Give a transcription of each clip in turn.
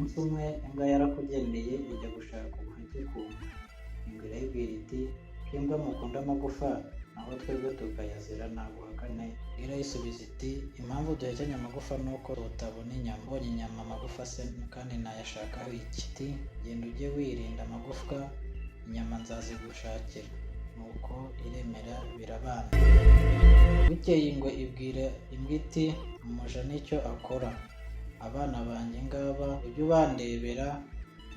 Umunsi umwe imbwa yarakugendeye ijya gushaka ubuhake ku nka. Ingwe irayibwira iti ko imbwa mukunda amagufa naho twebwe tukayazira naguhakane. Irayisubiza iti impamvu duhekenya amagufa ni uko tutabona inyama. Ubonye inyama amagufa se kandi nayashakaho iki? Iti genda ujye wirinda amagufwa inyama nzazigushakira. Nuko iremera birabana. Bukeye ingwe ibwira imbwa iti umuja nicyo akora. Abana banjye ngaba ujye ubandebera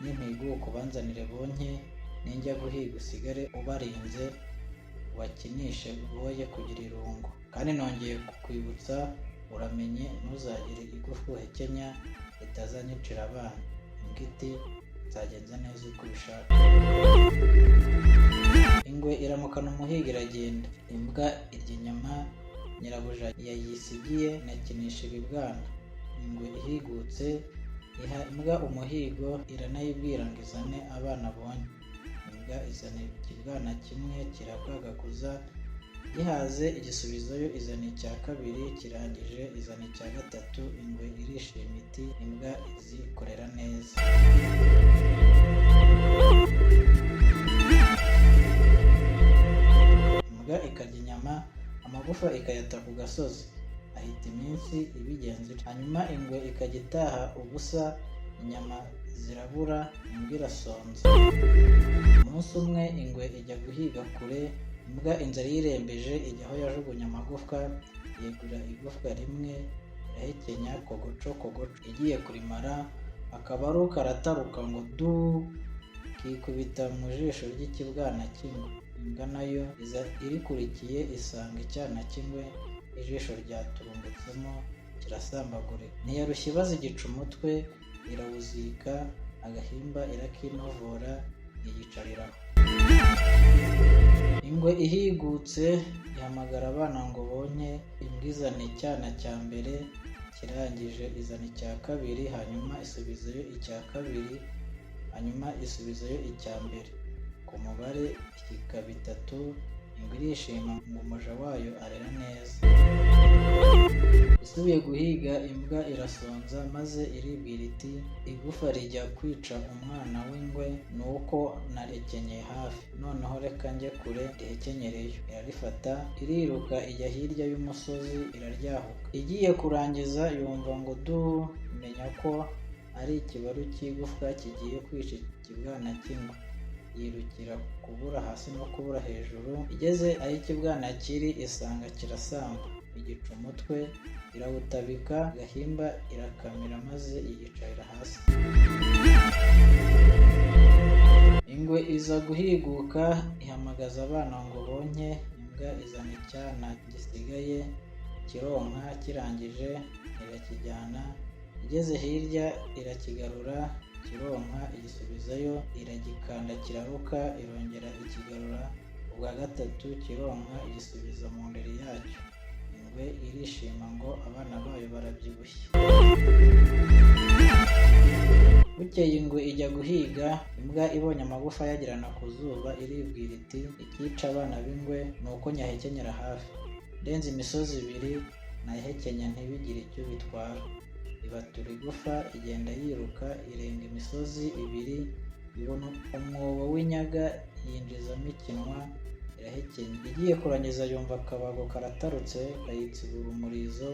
nimpiguka ubanzanire bonke, ninjya guhiga usigare ubarinze ubakinishe boye kugira irungu. Kandi nongeye kukwibutsa uramenye ntuzagire igufwa uhekenya ritazanyicira abana. Imbwa iti nzagenza neza uko ubishaka. Ingwe iramukana umuhigo iragenda. Imbwa irya inyama nyirabuja yayisigiye inakinisha ibibwana. Ingwe ihigutse iha imbwa umuhigo iranayibwira ngo izane abana bonye. Imbwa izana ikibwana kimwe kirabwagaguza, gihaze igisubizayo izana icya kabiri, kirangije izana icya gatatu. Ingwe irishima iti imbwa izikorera neza. Imbwa ikarya inyama amagufa ikayata ku gasozi. Ahita iminsi ibigenza. Hanyuma ingwe ikajya itaha ubusa, inyama zirabura, imbwa irasonza. Umunsi umwe ingwe ijya guhiga kure, imbwa inzara yirembeje ijya aho yajugunye amagufwa, yegura igufwa rimwe irahekenya kogoco kogoco. Igiye kurimara akabaru karataruka ngo du, kikubita mu jisho ry'ikibwana cy'ingwe. Imbwa nayo iza irikurikiye isanga icyana cy'ingwe ijisho ryaturumbutsemo kirasambagurika. Ntiyarushya ibaza igica umutwe, irawuzika agahimba irakinovora yiyicariraho. Ingwe ihigutse ihamagara abana ngo bonke. Imbwa izana icyana cya mbere, kirangije izana icya kabiri, hanyuma isubizayo icya kabiri, hanyuma isubizayo icya mbere. Ku mubare ikaba 3. Ingwe irishima ngo umuja wayo arera neza. Isubiye guhiga imbwa irasonza maze iribwira iti igufa rijya kwica umwana w'ingwe nuko narekenyeye hafi, noneho reka njye kure rihekenyereyo. Irarifata iriruka ijya hirya y'umusozi iraryahuka. Igiye kurangiza yumva ngo du, imenya ko ari ikibaru cy'igufwa kigiye kwica ikibwana cy'ingwe. Yirukira kubura hasi no kubura hejuru. Igeze aho ikibwana kiri isanga kirasamba. Igica umutwe irawutabika agahimba irakamira maze yiyicarira hasi. Ingwe iza guhiguka ihamagaza abana ngo bonke. Imbwa izana icyana gisigaye kironka, kirangije irakijyana. Igeze hirya irakigarura kironka, igisubizayo iragikanda kiraruka, irongera ikigarura ubwa gatatu kironka, igisubiza mu ndiri yacyo. Ingwe irishima ngo abana bayo barabyibushye. Bukeye ingwe ijya guhiga. Imbwa ibonye amagufa yagirana ku zuba iribwira iti ikica abana b'ingwe ni uko nyahekenyera hafi. Ndenze imisozi 2 nayihekenya ntibigire icyo bitwara. Ibatura igufa igenda yiruka irenga imisozi 2, ibona umwobo w'inyaga yinjizamo ikinwa irahekenya. Igiye kurangiza yumva akabago karatarutse kayitsibura umurizo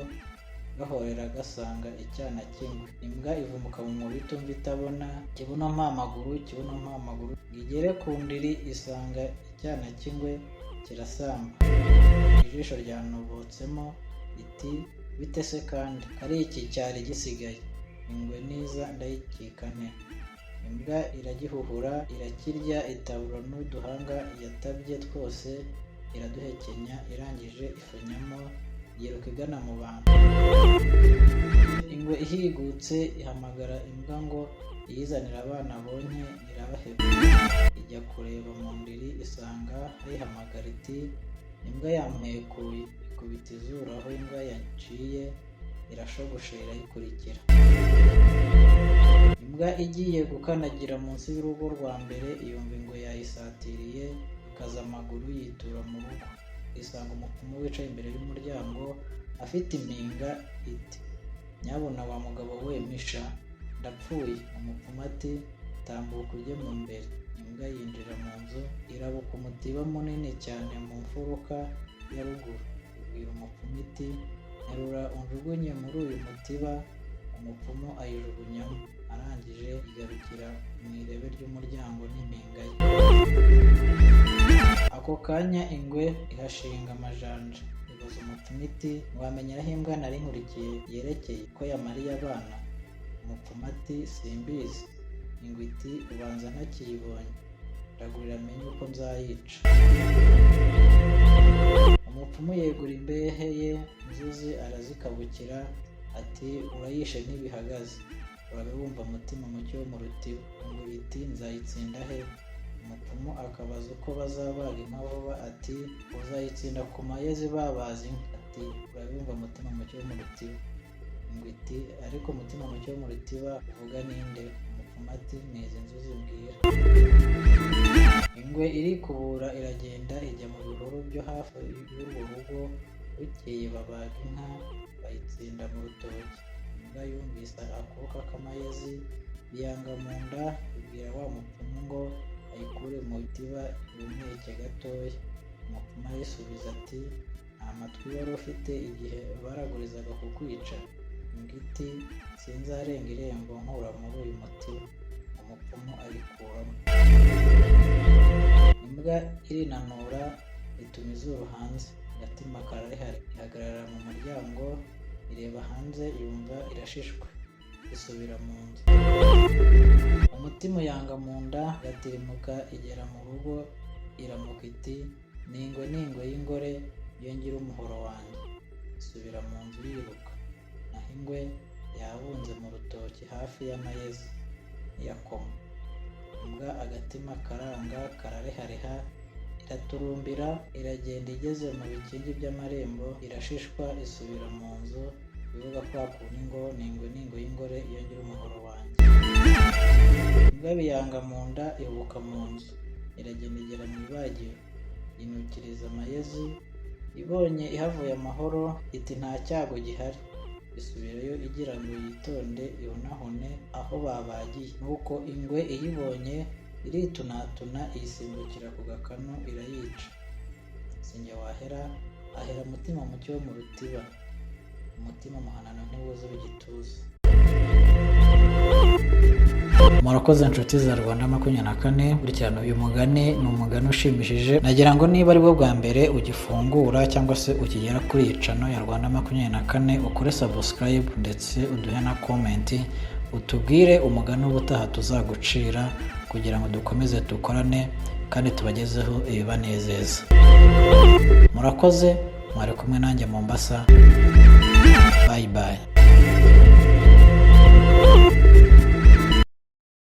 gahorera gasanga icyana cy'ingwe. Imbwa ivumuka mu mwobo itumva itabona, kibuno mpamaguru. Igere ku ndiri isanga icyana cy'ingwe kirasamba. Ijisho ryanobotsemo iti bite se kandi ari iki cyari gisigaye? Ingwe niza ndayikika nte? Imbwa iragihuhura irakirya itabura n'uduhanga yatabye twose iraduhekenya. Irangije ifanyamo yiruka igana mu bantu. Ingwe ihigutse ihamagara imbwa ngo iyizanire abana bonke irabaheba. Ijya kureba mu ndiri isanga ayihamagara iti imbwa yampekuye. Ikubita izuru aho imbwa yaciye irashogoshe irayikurikira. Imbwa igiye gukandagira munsi y'urugo rwa mbere yumva ingwe yayisatiriye ikaza amaguru yitura mu rugo. Isanga umupfumu wicaye imbere y'umuryango afite impinga iti nyabuna wa mugabo we misha, ndapfuye. Umupfumu ati tambuka ujye mu mbere. Imbwa yinjira mu nzu, irabuka umutiba munini cyane mu mfuruka ya ruguru. Ibwira umupfumu iti nterura unjugunye muri uyu mutiba. Umupfumu ayijugunyamo, arangije igarukira mu irebe ry'umuryango n'impinga ye. Ako kanya ingwe ihashinga amajanja, ibaza umupfumu iti wamenya aho imbwa nari nkurikiye yerekeye ko yamariye abana? Umupfumu ati simbizi. Ingwe iti ubanza ntakiyibonye, ndagurira amenye uko nzayica. Umupfumu yegura imbehe ye, inzuzi arazikabukira ati urayishe ntibihagaze, urabe wumva mutima muke wo mu rutiba. Ingwe iti nzayitsinda he? Umupfumu akabaza uko bazabaga inka vuba ati uzayitsinda ku mayezi babaza inka. Ati urabe wumva mutima muke wo mu rutiba. Ingwe iti ariko umutima muke wo mu rutiba uvuga ninde? Umupfumu ati ni izi nzuzi mbwira. Ingwe irikubura iragenda ijya mu bihuru byo hafi y'urwo rugo. Bukeye babaga inka bayitsinda mu rutoki. Imbwa yumvise akuka k'amayezi biyanga mu nda, ibwira wa mupfumu ngo ayikure mu itiba ihumeke gatoya. Umupfumu arayisubiza ati nta matwi wari ufite igihe baragurizaga kukwica? Imbwa iti sinzarenga irembo nkura muri uyu mutiba. Umupfumu arikuramo. Imbwa irinanura ituma izuru hanze, agatima kararihari. Ihagarara mu muryango ireba hanze, yumva irashishwe, isubira mu nzu. Umutima uyanga mu nda, igatirimuka igera mu rugo, iramuka iti ningwe y'ingore iyo ngira umuhoro wanjye. Isubira mu nzu yiruka. Naho ingwe yabunze mu rutoki hafi y'amayezi ntiyakoma. Imbwa agatima karanga kararehareha, iraturumbira, iragenda igeze mu bikingi by'amarembo, irashishwa, isubira mu nzu, bivuga kwa kuntu ngo ningwe y'ingore iyo ngira umuhoro wanjye. Imbwa biyanga mu nda, ihubuka mu nzu, iragenda igera mu ibagiro, yinukiriza amayezi, ibonye ihavuye amahoro iti nta cyago gihari. Isubirayo igira ngo yitonde ihunahune aho babagiye. Nuko ingwe iyibonye iritunatuna, iyisimbukira ku gakanu irayica. Sinjye wahera, ahera mutima muke wo mu rutiba. Umutima muhanano ntiwuzura igituza. Murakoze nshuti za Rwanda 24. Burikirana uyu mugani ni umugani ushimishije. Nagira ngo niba ari bwo bwa mbere ugifungura cyangwa se ukigera kuri iyi channel ya Rwanda 24, ukore subscribe ndetse uduhe na comment, utubwire umugani ubutaha tuzagucira kugira ngo dukomeze dukorane kandi tubagezeho ibibanezeza. Murakoze, mwari kumwe nanjye Mombasa. Bye bye.